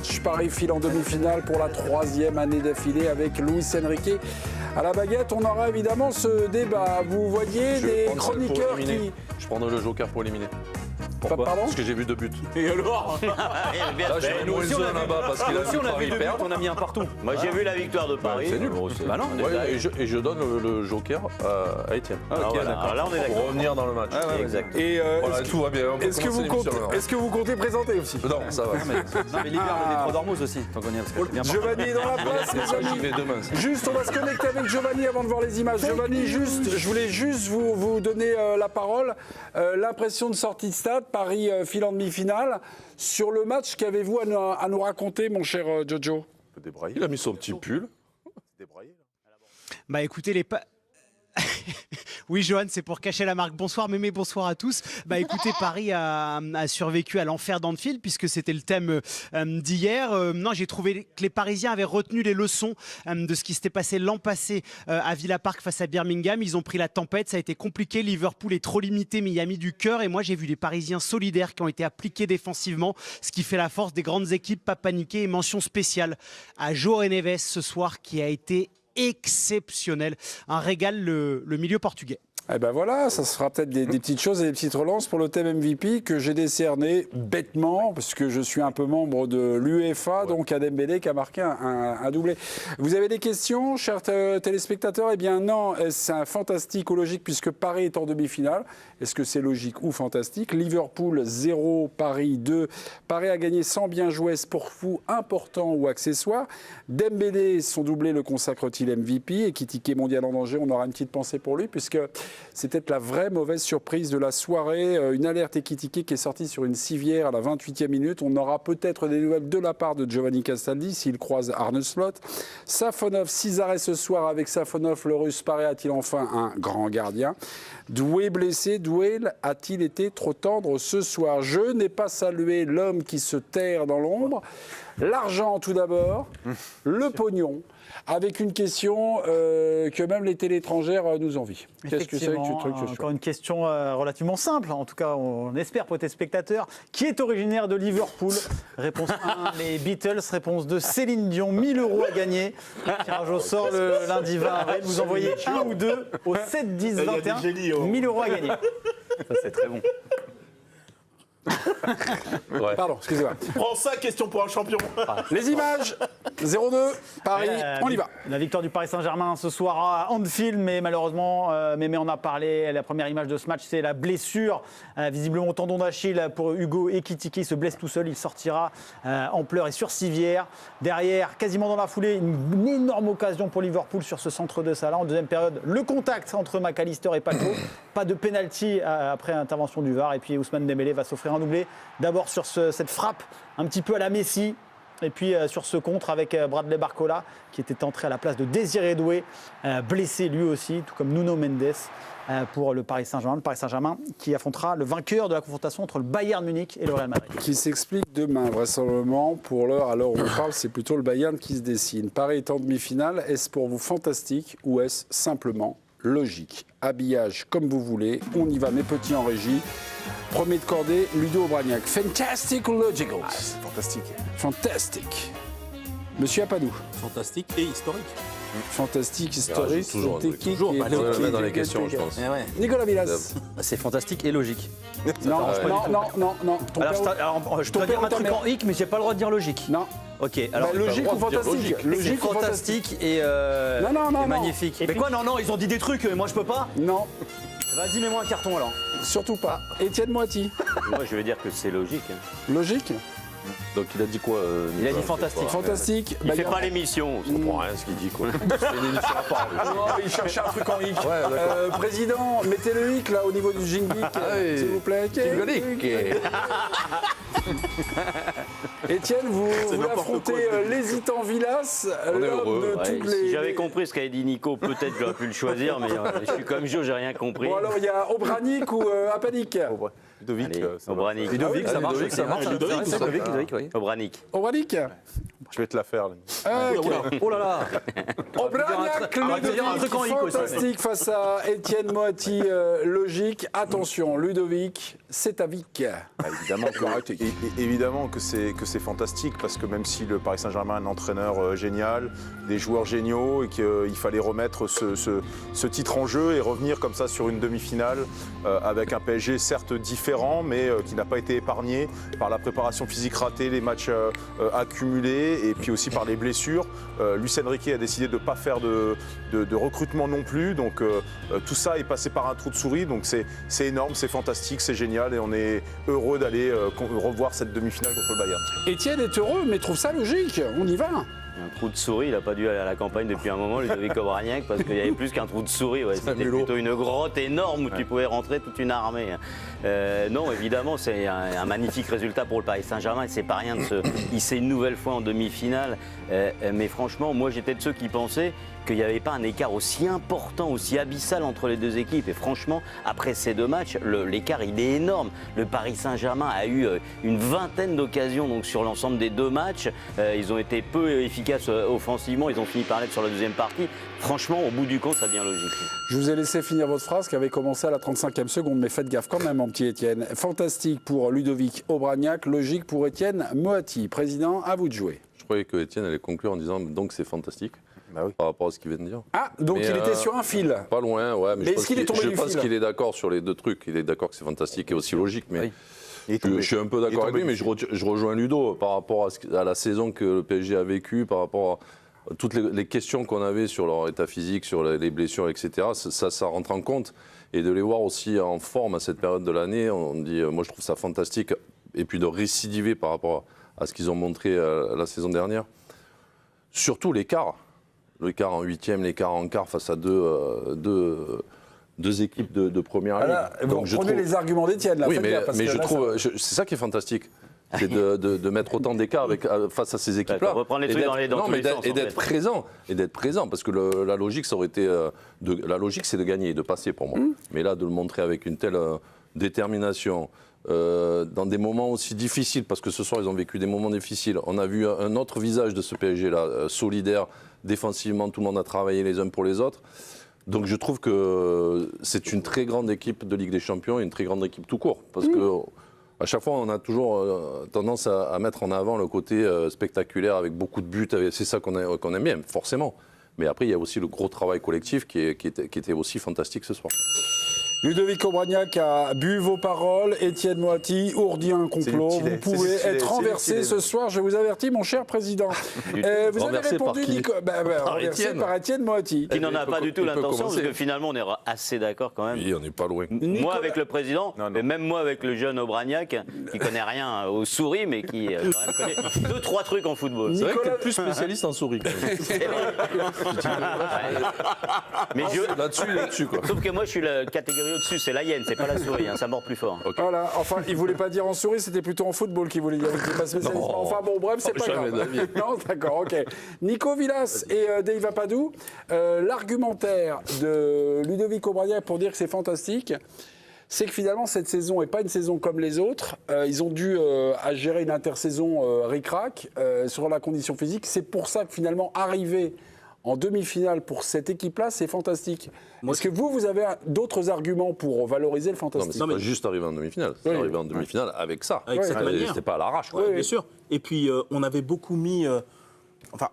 match. Paris file en demi-finale pour la 3e année d'affilée avec Luis Enrique à la baguette. On aura évidemment ce débat. Vous voyez des chroniqueurs qui... Je prendrai le joker pour éliminer. Pourquoi? Pardon? Parce que j'ai vu 2 buts. Et alors? Là, j'ai une Wilson là-bas parce qu'il a vu Paris perdre. On a mis un partout. Moi, j'ai vu la victoire de Paris. C'est nul. Bah non, Ouais, et je donne le joker à Étienne. Ok, d'accord. Là, on est Pour d'accord. revenir dans le match. Exact. Et Voilà, tout va bien. On peut est-ce que, commencer l'émission, alors. est-ce que vous comptez présenter aussi? Non, ça va. Non, mais libère le détroit d'Ormuz aussi, tant qu'on y est, parce que c'est bien Giovanni est dans la place, C'est les ça, j'y amis. vais demain. ça. Juste, on va se connecter avec Giovanni avant de voir les images. Giovanni, je voulais juste vous donner la parole. L'impression de sortie de stade, Paris file en demi-finale. Sur le match, qu'avez-vous à nous raconter, mon cher Jojo? Il a mis son petit pull. Bah écoutez, oui, Johan, c'est pour cacher la marque. Bonsoir Mémé, bonsoir à tous. Bah écoutez, Paris a survécu à l'enfer d'Anfield puisque c'était le thème d'hier. Non, j'ai trouvé que les Parisiens avaient retenu les leçons de ce qui s'était passé l'an passé à Villa Park face à Birmingham. Ils ont pris la tempête, ça a été compliqué. Liverpool est trop limité, mais il a mis du cœur. Et moi, j'ai vu des Parisiens solidaires qui ont été appliqués défensivement, ce qui fait la force des grandes équipes, pas paniquer. Et mention spéciale à João Neves ce soir qui a été exceptionnel. Un régal, le milieu portugais. Eh ben voilà, ça sera peut-être des petites choses et des petites relances pour le thème MVP que j'ai décerné bêtement, parce que je suis un peu membre de l'UEFA, donc à Dembélé qui a marqué un doublé. Vous avez des questions, chers téléspectateurs? Eh bien non, c'est un fantastique ou logique puisque Paris est en demi-finale. Est-ce que c'est logique ou fantastique? Liverpool 0, Paris 2. Paris a gagné sans bien jouer, pour vous important ou accessoire. Dembélé, son doublé le consacre-t-il MVP? Et Ekitike mondial en danger, on aura une petite pensée pour lui puisque c'est peut-être la vraie mauvaise surprise de la soirée. Une alerte Ekitike qui est sortie sur une civière à la 28e minute. On aura peut-être des nouvelles de la part de Giovanni Castaldi s'il croise Arne Slot. Safonov, 6 arrêts ce soir avec Safonov. Le Russe Paris a-t-il enfin un grand gardien? Doué blessé, Doué a-t-il été trop tendre ce soir? Je n'ai pas salué l'homme qui se terre dans l'ombre. L'argent tout d'abord, le pognon. Avec une question que même les télés étrangères nous envient. Qu'est-ce que c'est que tu truc ce soir? Encore une question relativement simple, en tout cas on espère pour tes spectateurs. Qui est originaire de Liverpool? Réponse 1, les Beatles. Réponse 2, Céline Dion. 1 000 € à gagner. Tirage au sort le lundi 20 avril. Vous envoyez un ou deux au 7, 10, 21. 1 000 € à gagner. Ça c'est très bon. Ouais. Pardon, excusez-moi. Prends ça, question pour un champion. Les images 0-2, Paris, on y va. La victoire du Paris Saint-Germain ce soir à Anfield, mais malheureusement, Mémé en a parlé. La première image de ce match, c'est la blessure, visiblement au tendon d'Achille pour Hugo Ekitike. Il se blesse tout seul, il sortira en pleurs et sur civière. Derrière, quasiment dans la foulée, une énorme occasion pour Liverpool sur ce centre de Salah. En deuxième période, le contact entre McAllister et Paco. Pas de pénalty après intervention du VAR. Et puis Ousmane Dembélé va s'offrir un doublé. D'abord sur cette frappe un petit peu à la Messi. Et puis sur ce contre avec Bradley Barcola qui était entré à la place de Désiré Doué, blessé lui aussi, tout comme Nuno Mendes pour le Paris Saint-Germain. Le Paris Saint-Germain qui affrontera le vainqueur de la confrontation entre le Bayern Munich et le Real Madrid. Qui s'explique demain, vraisemblablement. Pour l'heure, à l'heure où on parle, c'est plutôt le Bayern qui se dessine. Paris est en demi-finale. Est-ce pour vous fantastique ou est-ce simplement logique? Habillage comme vous voulez. On y va, mes petits en régie. Premier de cordée, Ludo Obraniak. Fantastic ou logical? C'est fantastique. Fantastique. Monsieur Apadou. Fantastique et historique. Fantastique, historique. Toujours, technique. toujours. et On le met dans les technique. questions, je pense. Nicolas Villas. C'est fantastique et logique. Non, non. Ton Alors, père- je dois dire un truc en hic, mais j'ai pas le droit de dire logique. Non. Ok, alors logique ou fantastique? c'est Logique ou fantastique? fantastique et, Non. et magnifique. Mais quoi, non, ils ont dit des trucs, moi je peux pas. Non, Vas-y, mets-moi un carton alors. surtout pas. Étienne Moiti. Moi, je vais dire que c'est logique. Logique? Donc il a dit quoi Il a dit Nicolas? fantastique. Fantastique. Il fait pas l'émission. Je comprends rien à ce qu'il dit quoi. Il fait une émission à part. lui. Oh, il cherchait un truc en hic. Ouais, d'accord. Président, mettez le hic là au niveau du jingle, oui. s'il vous plaît. Jingle-hic. Étienne, vous n'importe affrontez quoi. l'hésitant Villas, On est l'homme heureux. de Ouais, toutes si les... j'avais compris ce qu'avait dit Nico, peut-être j'aurais pu le choisir, mais je suis comme Joe, j'ai rien compris. Bon alors, il y a Obraniak ou Apanik? Ludovic, Allez, ça va. Obraniak. Ludovic, ça marche. Ludovic, ça marche. Ludovic, oui. Obraniak. Obraniak. Je vais te la faire. Oh là là. Obraniak, Ludovic, fantastique face à Étienne Moati, logique. Attention, Ludovic, c'est à Vic. Évidemment que c'est fantastique parce que même si le Paris Saint-Germain a un entraîneur génial, des joueurs géniaux et qu'il fallait remettre ce titre en jeu et revenir comme ça sur une demi-finale avec un PSG certes différent mais qui n'a pas été épargné par la préparation physique ratée, les matchs accumulés et puis aussi par les blessures. Luis Enrique a décidé de ne pas faire de recrutement non plus, donc tout ça est passé par un trou de souris, donc c'est énorme, c'est fantastique, c'est génial et on est heureux d'aller revoir cette demi-finale contre le Bayern. Étienne est heureux, mais trouve ça logique. On y va. Un trou de souris, il n'a pas dû aller à la campagne depuis un moment, Ludovic Obraniak, parce qu'il y avait plus qu'un trou de souris. Ouais. C'était plutôt une grotte énorme où tu pouvais rentrer toute une armée. Non, évidemment, c'est un magnifique résultat pour le Paris Saint-Germain. Et c'est pas rien de se hisser une nouvelle fois en demi-finale. Mais franchement, moi, j'étais de ceux qui pensaient qu'il n'y avait pas un écart aussi important, aussi abyssal entre les deux équipes. Et franchement, après ces deux matchs, l'écart, il est énorme. Le Paris Saint-Germain a eu une vingtaine d'occasions donc, sur l'ensemble des deux matchs. Ils ont été peu efficaces offensivement. Ils ont fini par l'être sur la deuxième partie. Franchement, au bout du compte, ça devient logique. Je vous ai laissé finir votre phrase qui avait commencé à la 35e seconde, mais faites gaffe quand même, mon petit Étienne. Fantastique pour Ludovic Obraniak, logique pour Étienne Moati. Président, à vous de jouer. Je croyais que Étienne allait conclure en disant donc c'est fantastique. Par rapport à ce qu'il vient de dire. Ah, donc il était sur un fil. Pas loin, ouais. Mais est-ce qu'il est tombé du fil ? Je pense qu'il est d'accord sur les deux trucs. Il est d'accord que c'est fantastique et aussi logique, mais je suis un peu d'accord avec lui, mais je rejoins Ludo par rapport à la saison que le PSG a vécue, par rapport à toutes les questions qu'on avait sur leur état physique, sur les blessures, etc. Ça rentre en compte. Et de les voir aussi en forme à cette période de l'année, on dit, moi je trouve ça fantastique. Et puis de récidiver par rapport à ce qu'ils ont montré la saison dernière. Surtout l'écart. L'écart en huitième, l'écart en quart face à deux équipes de première ligue. Donc vous prenez les arguments d'Étienne là. Oui, mais je trouve, c'est ça qui est fantastique. C'est de mettre autant d'écart face à ces équipes-là. Reprendre les trucs dans tous les sens. Et d'être présent, parce que la logique, ça aurait été, la logique, c'est de gagner, de passer pour moi. Mais là, de le montrer avec une telle détermination, dans des moments aussi difficiles, parce que ce soir, ils ont vécu des moments difficiles. On a vu un autre visage de ce PSG-là, solidaire, défensivement, tout le monde a travaillé les uns pour les autres. Donc je trouve que c'est une très grande équipe de Ligue des Champions et une très grande équipe tout court. Parce que à chaque fois, on a toujours tendance à mettre en avant le côté spectaculaire avec beaucoup de buts. C'est ça qu'on aime bien, forcément. Mais après, il y a aussi le gros travail collectif qui était aussi fantastique ce soir. Ludovic Obraniak a bu vos paroles. Étienne Moati ourdit un complot. Vous pouvez être renversé ce soir, je vous avertis, mon cher président. Vous avez répondu renversé par Étienne Moati. Qui n'en a pas du tout l'intention, parce que finalement, on est assez d'accord quand même. Oui, on n'est pas loin. Moi avec le président, mais même moi avec le jeune Obraniak, qui connaît rien aux souris, mais qui quand même connaît 2-3 trucs en football. C'est vrai que t'es plus spécialiste en souris. Mais là-dessus, quoi. Sauf que moi, je suis la catégorie au-dessus, c'est la hyène, c'est pas la souris, ça mord plus fort. Okay. Voilà, enfin, il voulait pas dire en souris, c'était plutôt en football qu'il voulait dire. Pas spécialiste. Enfin bon, bref, c'est pas grave. Non, d'accord, ok. Nico Villas et Dave Apadou, l'argumentaire de Ludovic Obraniak pour dire que c'est fantastique, c'est que finalement cette saison n'est pas une saison comme les autres. Ils ont dû à gérer une intersaison ric-rac sur la condition physique. C'est pour ça que finalement arriver en demi-finale pour cette équipe-là, c'est fantastique. Est-ce que vous avez d'autres arguments pour valoriser le fantastique ? Non, mais c'est pas juste arriver en demi-finale. C'est arriver en demi-finale avec ça. Avec cette manière. C'était pas à l'arrache. Oui, bien sûr. Et puis, on avait beaucoup mis...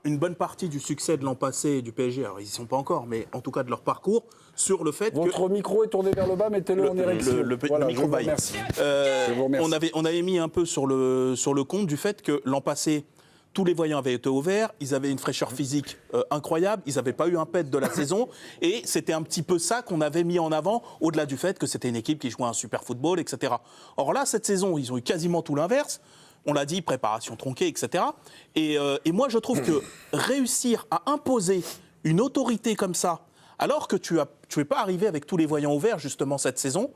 une bonne partie du succès de l'an passé du PSG, alors ils n'y sont pas encore, mais en tout cas de leur parcours, sur le fait que... Votre micro est tourné vers le bas, mettez-le en érection. Le micro baille. Merci. On avait mis un peu sur le compte du fait que l'an passé, tous les voyants avaient été ouverts, ils avaient une fraîcheur physique incroyable, ils n'avaient pas eu un pet de la saison, et c'était un petit peu ça qu'on avait mis en avant, au-delà du fait que c'était une équipe qui jouait un super football, etc. Or là, cette saison, ils ont eu quasiment tout l'inverse. On l'a dit, préparation tronquée, etc. Et moi, je trouve que réussir à imposer une autorité comme ça, alors que tu n'es pas arrivé avec tous les voyants ouverts, justement, cette saison,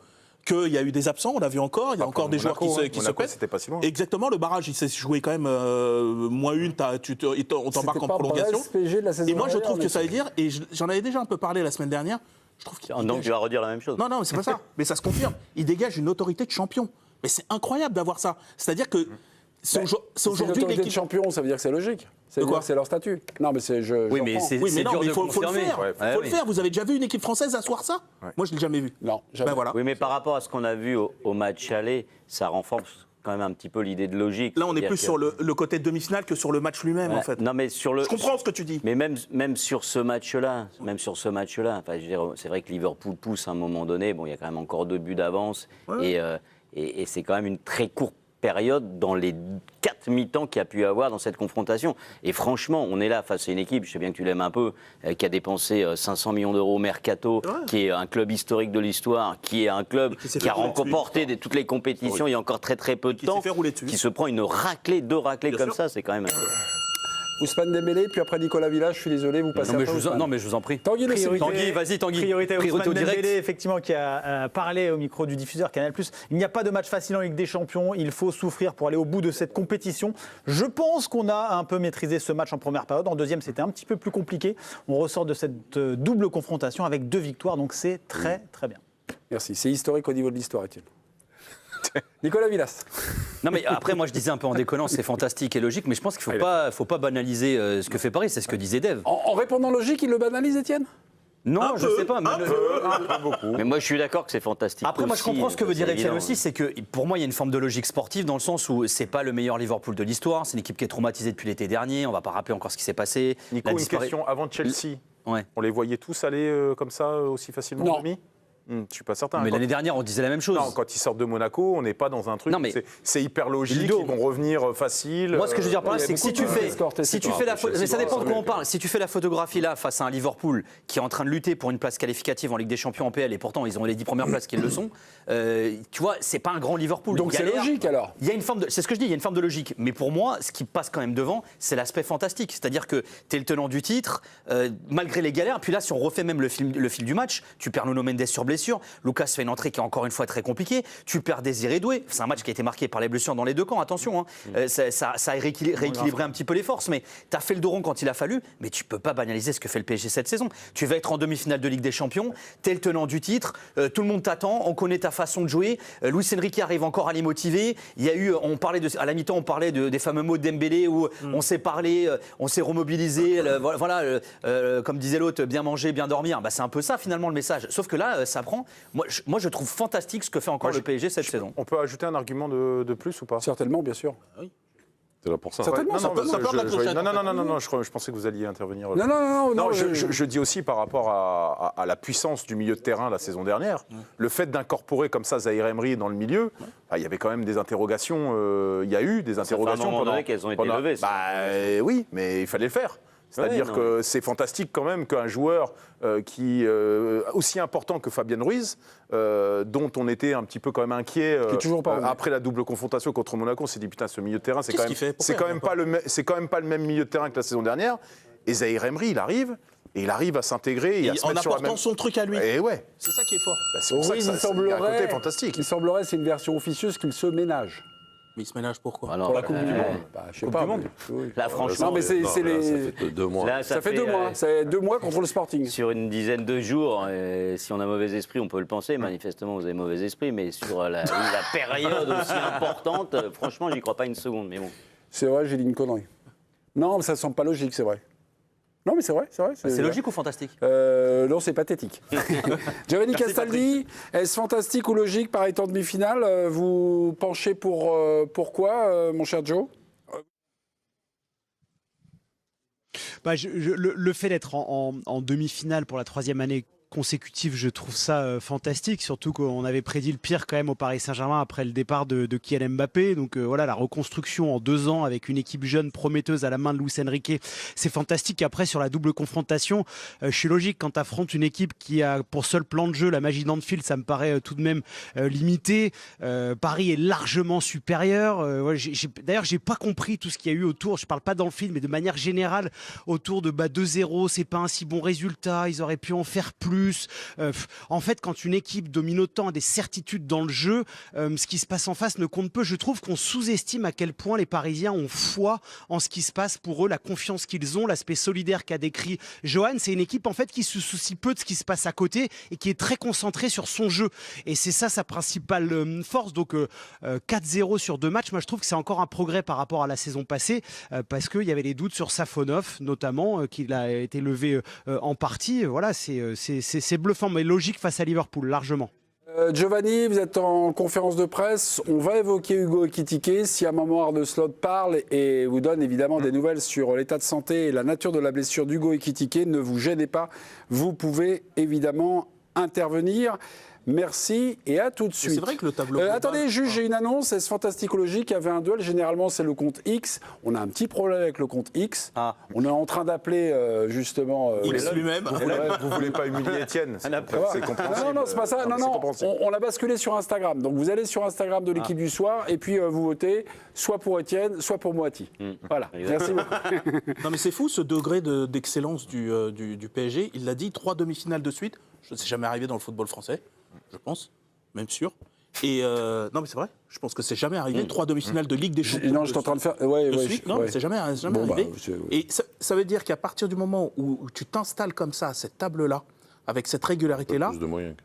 qu'il y a eu des absents, on l'a vu encore, il y a encore des joueurs qui se pètent. C'était pas si loin. Exactement, le barrage, il s'est joué quand même -1, on t'embarque en prolongation. Et moi, je trouve que ça veut dire, et j'en avais déjà un peu parlé la semaine dernière, je trouve qu'il donc tu vas redire la même chose. Non, c'est pas ça, mais ça se confirme. Il dégage une autorité de champion. Mais c'est incroyable d'avoir ça. C'est-à-dire que c'est C'est aujourd'hui l'autorité de l'équipe. champion, ça veut dire que c'est logique. De quoi C'est leur statut. Non, mais c'est. Oui, mais c'est Oui, mais non, dur mais de il faut le confirmer. faire. Ouais, Faut le oui. faire. Vous avez déjà vu une équipe française asseoir ça? Moi, je l'ai jamais vu. Non, jamais. Ben voilà. Oui, mais par rapport à ce qu'on a vu au match aller, ça renforce quand même un petit peu l'idée de logique. Là, on est C'est-à-dire plus que- sur le côté de demi-finale que sur le match lui-même, Ouais, en fait. Non, mais sur le. Je comprends ce que tu dis. Mais même sur ce match-là, enfin, je veux dire, c'est vrai que Liverpool pousse à un moment donné. Bon, il y a quand même encore 2 buts d'avance, et c'est quand même une très courte période dans les 4 mi-temps qu'il y a pu y avoir dans cette confrontation. Et franchement, on est là face à une équipe, je sais bien que tu l'aimes un peu, qui a dépensé 500 millions d'euros au mercato, qui est un club historique de l'histoire, qui est un club s'est qui fait a rouler dessus. remporté toutes les compétitions il y a encore très peu de Qui temps, s'est fait rouler dessus. qui se prend une raclée, 2 raclées Bien comme sûr. ça, c'est quand même... Ousmane Dembélé, puis après Nicolas Village, je suis désolé, vous passez Non mais, après, Ousmane. non, mais je vous en prie. Tanguy Le Priorité. Sénégal. Tanguy, vas-y, Tanguy. Priorité à Ousmane au direct. Dembélé, effectivement, qui a parlé au micro du diffuseur Canal+. Il n'y a pas de match facile en Ligue des Champions. Il faut souffrir pour aller au bout de cette compétition. Je pense qu'on a un peu maîtrisé ce match en première période. En deuxième, c'était un petit peu plus compliqué. On ressort de cette double confrontation avec 2 victoires, donc c'est très bien. Merci. C'est historique au niveau de l'histoire, Étienne. Nicolas Villas. Non mais après moi je disais un peu en déconnant, c'est fantastique et logique, mais je pense qu'il faut pas banaliser ce que fait Paris, c'est ce que disait Dave. En répondant logique, il le banalise, Étienne? Non, je sais pas. Mais Mais moi, je suis d'accord que c'est fantastique. Après, moi, je aussi, comprends ce que veut dire c'est Étienne évident. aussi, c'est que pour moi, il y a une forme de logique sportive dans le sens où c'est pas le meilleur Liverpool de l'histoire, c'est une équipe qui est traumatisée depuis l'été dernier, on va pas rappeler encore ce qui s'est passé. Nico, La une dispari- question. Avant Chelsea, Ouais. on les voyait tous aller comme ça aussi facilement Non. en demi Je suis pas certain. Mais Quand- l'année dernière, on disait la même chose. Non, quand ils sortent de Monaco, on n'est pas dans un truc. Non, mais- C'est hyper logique. Ludo. Ils vont revenir facile. Moi, ce que je veux dire par là, il y a c'est que si beaucoup tu de fais, escortes, si tu etc. fais la, Chelsea, mais ça dépend de quoi ouais. on parle. Si tu fais la photographie là face à un Liverpool qui est en train de lutter pour une place qualificative en Ligue des Champions en PL et pourtant ils ont les 10 premières places qu'ils le sont, tu vois, c'est pas un grand Liverpool. Donc Il c'est galère. logique alors. Il y a une forme de, c'est ce que je dis, il y a une forme de logique. Mais pour moi, ce qui passe quand même devant, c'est l'aspect fantastique. C'est-à-dire que tu es le tenant du titre, malgré les galères. Puis là, si on refait même le fil du match, tu perds Nuno Mendes sur blessure. Lucas fait une entrée qui est encore une fois très compliquée. Tu perds Désiré Doué. C'est un match qui a été marqué par les blessures dans les deux camps, attention. Hein. Ça a rééquilibré un petit peu les forces. Mais tu as fait le dos rond quand il a fallu. Mais tu peux pas banaliser ce que fait le PSG cette saison. Tu vas être en demi-finale de Ligue des Champions. Tu es le tenant du titre. Tout le monde t'attend. On connaît ta façon de jouer. Luis Enrique arrive encore à les motiver. Il y a eu, à la mi-temps, on parlait des fameux mots de Dembélé où on s'est parlé, on s'est remobilisé. Comme disait l'autre, bien manger, bien dormir. Bah, c'est un peu ça finalement le message. Sauf que là, ça prend. Moi, je trouve fantastique ce que fait encore le PSG cette saison. On peut ajouter un argument de plus ou pas Certainement, bien sûr. C'est là pour ça. Certainement, Non, ça peut- ça peut de la clochette, en fait. je pensais que vous alliez intervenir. Non, Je dis aussi par rapport à la puissance du milieu de terrain la saison dernière, le fait d'incorporer comme ça Zahir Emery dans le milieu, il y avait quand même des interrogations. Il y a eu des fait un interrogations moment pendant. donné qu'elles ont été levées, ça. Oui, mais il fallait le faire. C'est-à-dire Ouais, que c'est fantastique quand même qu'un joueur aussi important que Fabien Ruiz, dont on était un petit peu quand même inquiet Qui est toujours pas revenu. après la double confrontation contre Monaco, on s'est dit putain ce milieu de terrain c'est Qu'est-ce quand qu'il fait même, c'est Pourquoi quand même pas c'est quand même pas le même milieu de terrain que la saison dernière. Et Zahir Emery il arrive et il arrive à s'intégrer et à se En mettre sur la apportant même. son truc à lui. Et ouais, C'est ça qui est fort. bah, c'est pour ça que il ça, il y a un côté fantastique. Il semblerait, c'est une version officieuse, qu'il se ménage. Mais il se ménage pourquoi Alors, Pour la Coupe du Monde. Bah, je sais Coupe pas. du Monde. mais- oui. Là, franchement, Non, mais c'est Non, c'est mais là, les. Ça fait 2 mois. là, Ça fait 2 mois. C'est 2 mois contre le Sporting. Sur une dizaine de jours, si on a mauvais esprit, on peut le penser. Manifestement, vous avez mauvais esprit, mais sur la période aussi importante, franchement, j'y crois pas une seconde. Mais bon. C'est vrai, j'ai dit une connerie. Non, mais ça ne semble pas logique, c'est vrai. Non, mais c'est vrai, c'est vrai. C'est logique ou fantastique? Non, c'est pathétique. Giovanni Castaldi, est-ce fantastique ou logique par étant demi-finale? Vous penchez pour quoi, mon cher Joe? Bah, le fait d'être en demi-finale pour la 3e année consécutive, je trouve ça fantastique, surtout qu'on avait prédit le pire quand même au Paris Saint-Germain après le départ de Kylian Mbappé. Donc voilà, la reconstruction en 2 ans avec une équipe jeune prometteuse à la main de Luis Enrique, c'est fantastique. Après, sur la double confrontation, je suis logique, quand tu affrontes une équipe qui a pour seul plan de jeu la magie d'Anfield, ça me paraît tout de même limité. Paris est largement supérieur. D'ailleurs, j'ai pas compris tout ce qu'il y a eu autour, je parle pas dans le film, mais de manière générale, autour de 2-0, c'est pas un si bon résultat, ils auraient pu en faire plus. plus. En fait, quand une équipe domine autant, a des certitudes dans le jeu, ce qui se passe en face ne compte peu. Je trouve qu'on sous-estime à quel point les Parisiens ont foi en ce qui se passe pour eux, la confiance qu'ils ont, l'aspect solidaire qu'a décrit Johan. C'est une équipe en fait qui se soucie peu de ce qui se passe à côté et qui est très concentrée sur son jeu. Et c'est ça sa principale force. Donc 4-0 sur 2 matchs, moi je trouve que c'est encore un progrès par rapport à la saison passée parce qu'il y avait des doutes sur Safonov notamment, qu'il a été levé en partie. Voilà, c'est bluffant, mais logique face à Liverpool, largement. Giovanni, vous êtes en conférence de presse. On va évoquer Hugo Ekitike. Si un moment Arne Slot parle et vous donne évidemment des nouvelles sur l'état de santé et la nature de la blessure d'Hugo Ekitike, ne vous gênez pas. Vous pouvez évidemment intervenir. Merci et à tout de suite. C'est vrai que le tableau. Attendez, juge, j'ai une annonce. C'est Fantasticologie qui avait un duel. Généralement, c'est le compte X. On a un petit problème avec le compte X. On est en train d'appeler justement. X lui-même. Vous voulez pas humilier Étienne. C'est compréhensible. Non, c'est pas ça. Non, on l'a basculé sur Instagram. Donc vous allez sur Instagram de l'équipe du soir et puis vous votez soit pour Étienne, soit pour Moiti. Voilà. Merci beaucoup. Non mais c'est fou ce degré d'excellence du PSG. Il l'a dit, 3 demi-finales de suite. C'est jamais arrivé dans le football français, je pense, même sûr. Et non mais c'est vrai, je pense que c'est jamais arrivé. 3 demi-finales de Ligue des Champions. Non, je suis en train de faire. Non, mais c'est jamais arrivé. Et ça veut dire qu'à partir du moment où tu t'installes comme ça, à cette table-là, avec cette régularité-là. Plus de moyens.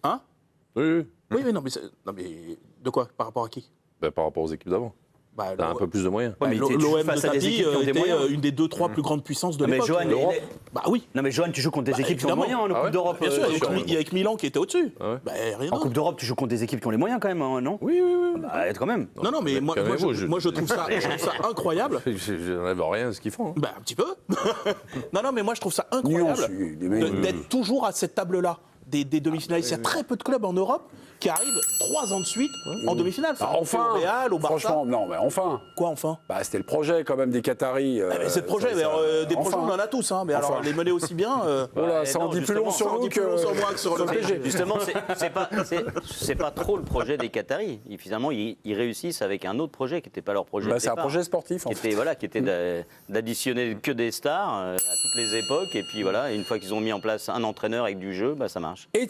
Hein? Oui. Oui, mais non, mais de quoi? Par rapport à qui? Par rapport aux équipes d'avant. T'as un peu plus de moyens. Ouais, mais L'OM de face à des Tapi équipes qui ont des était moyens. une des 2-3 plus grandes puissances de Mais l'époque. Johan, Bah oui. Non mais Johan, tu joues contre des équipes qui ont les évidemment. moyens en Coupe d'Europe. Bien sûr, il y a avec Milan qui était au-dessus. Ah ouais. Bah, rien En d'autre. Coupe d'Europe, tu joues contre des équipes qui ont les moyens quand même, hein, non? Oui. Bah, quand même. Non, mais moi je trouve ça incroyable. Je n'enlève rien à ce qu'ils font. Bah, un petit peu. non, mais moi je trouve ça incroyable d'être toujours à cette table-là. Des demi-finalistes. Il y a très peu de clubs en Europe qui arrivent 3 ans de suite en demi-finale. Enfin, au Real, au Barça. Franchement, non, mais enfin. Quoi, enfin? Bah, c'était le projet quand même des Qataris. C'est le projet, des projets on en a tous, hein, mais alors les mener aussi bien. Voilà, ça en dit plus long sur nous que moi que sur le PSG. Justement, c'est pas trop le projet des Qataris. Finalement, ils réussissent avec un autre projet qui n'était pas leur projet. c'est un projet sportif en fait. Qui était d'additionner que des stars à toutes les époques. Et puis voilà, une fois qu'ils ont mis en place un entraîneur avec du jeu, ça marche.